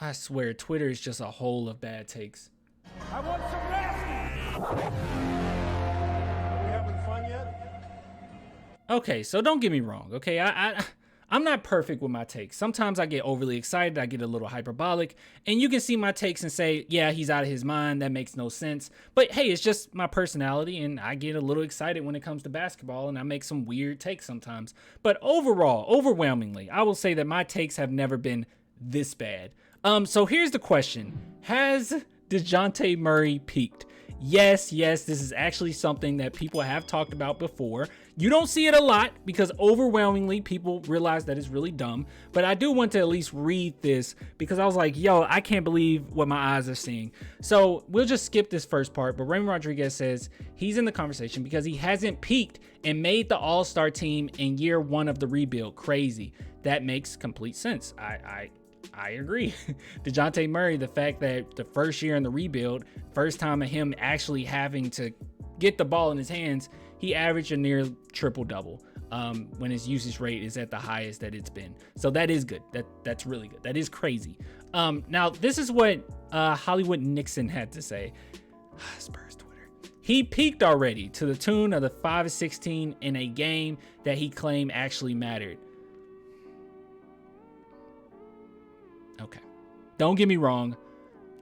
I swear, Twitter is just a hole of bad takes. I want some nasty. Are we having fun yet? Okay, so don't get me wrong. Okay, I'm not perfect with my takes. Sometimes I get overly excited. I get a little hyperbolic, and you can see my takes and say, yeah, he's out of his mind. That makes no sense. But hey, it's just my personality, and I get a little excited when it comes to basketball, and I make some weird takes sometimes. But overall, overwhelmingly, I will say that my takes have never been this bad. So here's the question. Has Dejounte Murray peaked? Yes, this is actually something that people have talked about before. You don't see it a lot because overwhelmingly people realize that it's really dumb. But I do want to at least read this because I was like, yo, I can't believe what my eyes are seeing. So we'll just skip this first part. But Raymond Rodriguez says he's in the conversation because he hasn't peaked and made the All-Star team in year one of the rebuild. Crazy. That makes complete sense. I agree. Dejounte Murray, the fact that the first year in the rebuild, first time of him actually having to get the ball in his hands, he averaged a near triple-double when his usage rate is at the highest that it's been. So that is good. That's really good. That is crazy. Now, this is what Hollywood Nixon had to say. Spurs Twitter. He peaked already to the tune of the 5-16 in a game that he claimed actually mattered. Okay. Don't get me wrong.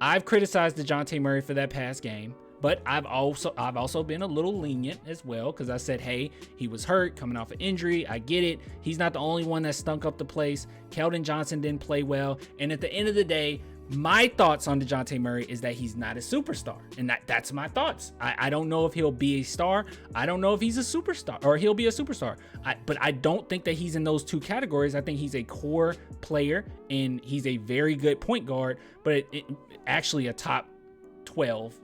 I've criticized Dejounte Murray for that past game, but I've also been a little lenient as well because I said, hey, he was hurt coming off an injury. I get it. He's not the only one that stunk up the place. Keldon Johnson didn't play well. And at the end of the day, my thoughts on Dejounte Murray is that he's not a superstar. And that's my thoughts. I don't know if he'll be a star. I don't know if he's a superstar or he'll be a superstar. But I don't think that he's in those two categories. I think he's a core player and he's a very good point guard, but actually a top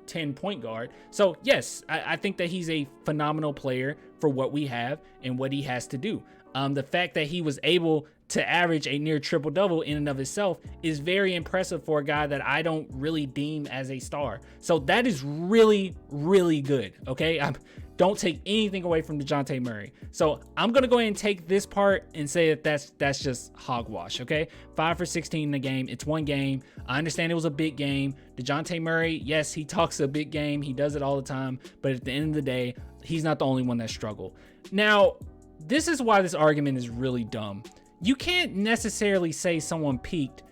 10 point guard. So yes, I think that he's a phenomenal player for what we have and what he has to do. The fact that he was able to average a near triple-double in and of itself is very impressive for a guy that I don't really deem as a star. So that is really, really good, okay? Don't take anything away from Dejounte Murray. So I'm going to go ahead and take this part and say that that's just hogwash, okay? 5 for 16 in the game. It's one game. I understand it was a big game. Dejounte Murray, yes, he talks a big game. He does it all the time. But at the end of the day, he's not the only one that struggled. Now, this is why this argument is really dumb. You can't necessarily say someone peaked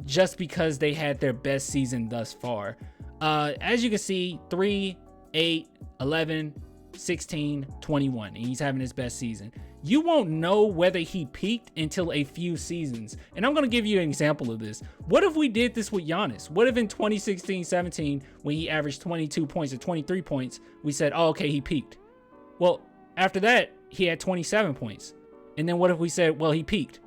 just because they had their best season thus far. As you can see, 3, 8, 11, 16, 21, and he's having his best season. You won't know whether he peaked until a few seasons. And I'm going to give you an example of this. What if we did this with Giannis? What if in 2016-17, when he averaged 22 points or 23 points, we said, oh, okay, he peaked. Well, after that, he had 27 points. And then what if we said, well, he peaked?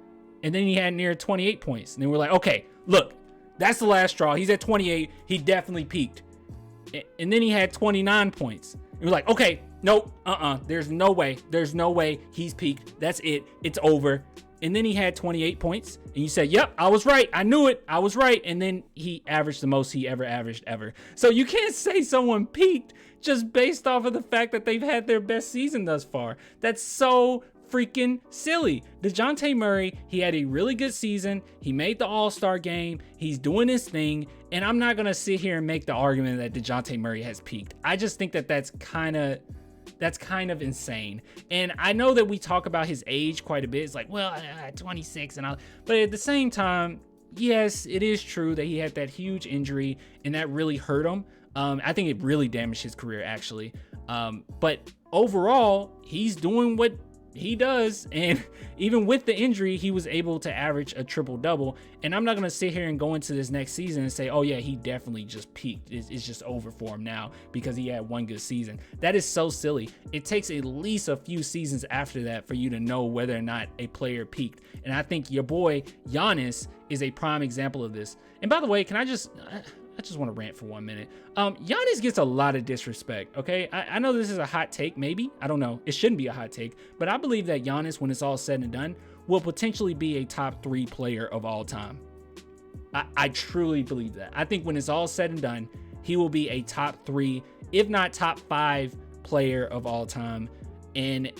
And then he had near 28 points. And then we're like, okay, look, that's the last straw. He's at 28. He definitely peaked. And then he had 29 points. And we're like, okay, nope, there's no way. There's no way he's peaked. That's it. It's over. And then he had 28 points. And you said, yep, I was right. I knew it. I was right. And then he averaged the most he ever averaged ever. So you can't say someone peaked just based off of the fact that they've had their best season thus far. That's so freaking silly. Dejounte Murray, he had a really good season. He made the All-Star game. He's doing his thing. And I'm not going to sit here and make the argument that Dejounte Murray has peaked. I just think that that's kind of insane. And I know that we talk about his age quite a bit. It's like, well, 26 and all. But at the same time, yes, it is true that he had that huge injury and that really hurt him. I think it really damaged his career, actually. But overall, he's doing what he does, and even with the injury, he was able to average a triple-double. And I'm not going to sit here and go into this next season and say, oh yeah, he definitely just peaked. It's just over for him now because he had one good season. That is so silly. It takes at least a few seasons after that for you to know whether or not a player peaked. And I think your boy Giannis is a prime example of this. And by the way, I just want to rant for 1 minute. Giannis gets a lot of disrespect, okay? I know this is a hot take, maybe. I don't know. It shouldn't be a hot take. But I believe that Giannis, when it's all said and done, will potentially be a top 3 player of all time. I truly believe that. I think when it's all said and done, he will be a top 3, if not top 5 player of all time. And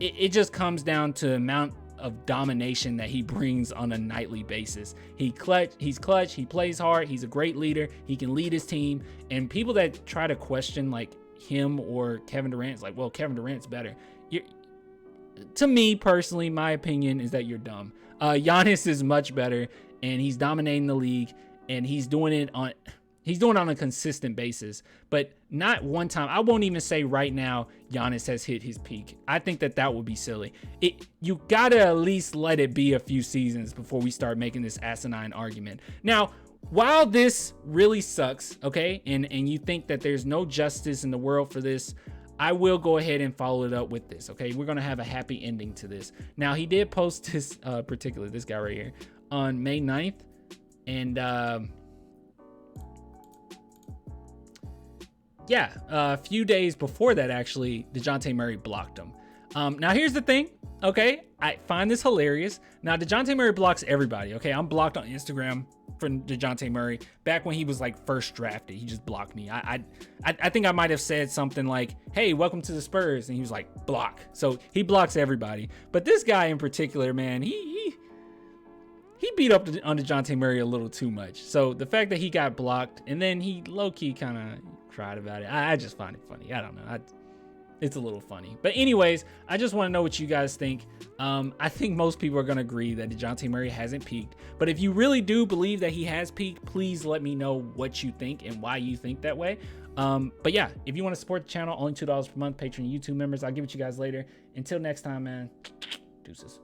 it just comes down to amount of domination that he brings on a nightly basis. He's clutch, he plays hard, he's a great leader, he can lead his team. And people that try to question like him or Kevin Durant's like, well, Kevin Durant's better. To me personally, my opinion is that you're dumb. Giannis is much better, and he's dominating the league, and he's doing it on a consistent basis, but not one time. I won't even say right now Giannis has hit his peak. I think that would be silly. You gotta at least let it be a few seasons before we start making this asinine argument. Now, while this really sucks, okay, and you think that there's no justice in the world for this, I will go ahead and follow it up with this, okay? We're gonna have a happy ending to this. Now, he did post this this guy right here on May 9th, and a few days before that, actually, Dejounte Murray blocked him. Now, here's the thing, okay? I find this hilarious. Now, Dejounte Murray blocks everybody, okay? I'm blocked on Instagram from Dejounte Murray. Back when he was, like, first drafted, he just blocked me. I think I might have said something like, hey, welcome to the Spurs, and he was like, block. So he blocks everybody. But this guy in particular, man, he beat up on Dejounte Murray a little too much. So the fact that he got blocked, and then he low-key kind of cried about it, I just find it funny. I don't know. It's a little funny. But anyways, I just want to know what you guys think. I think most people are going to agree that Dejounte Murray hasn't peaked. But if you really do believe that he has peaked, please let me know what you think and why you think that way. But yeah, if you want to support the channel, only $2 per month, Patreon, YouTube members. I'll give it to you guys later. Until next time, man. Deuces.